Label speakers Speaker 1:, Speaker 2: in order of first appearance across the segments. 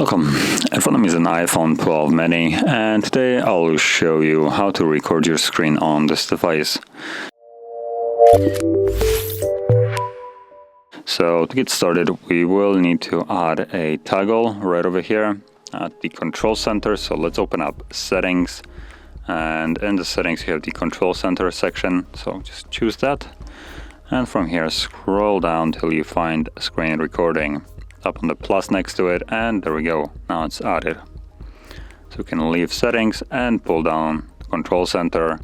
Speaker 1: Welcome. In front of me is an iPhone 12 mini, and today I'll show you how to record your screen on this device. So to get started, we will need to add a toggle right over here at the control center. So let's open up settings, and in the settings you have the control center section. So just choose that, and from here scroll down till you find screen recording. Tap on the plus next to it, and there we go. Now it's added. So you can leave settings and pull down the control center.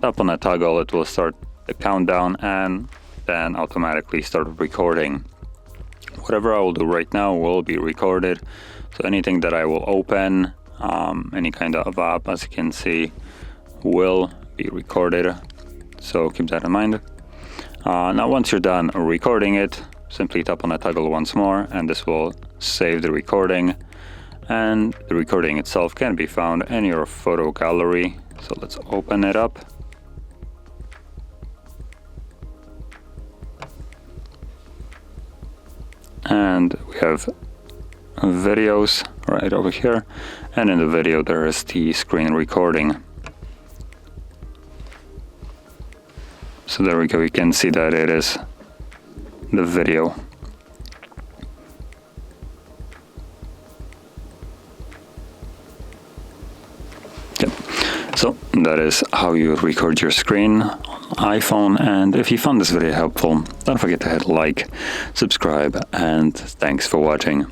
Speaker 1: Tap on the toggle, it will start the countdown and then automatically start recording. Whatever I will do right now will be recorded. So anything that I will open, any kind of app, as you can see, will be recorded. So keep that in mind. Now once you're done recording it, simply tap on the toggle once more, and this will save the recording. And the recording itself can be found in your photo gallery. So let's open it up. And we have videos right over here, and in the video there is the screen recording. So there we go, you can see that it is the video. Yep. So that is how you record your screen on iPhone, and if you found this video helpful, don't forget to hit like, subscribe, and thanks for watching.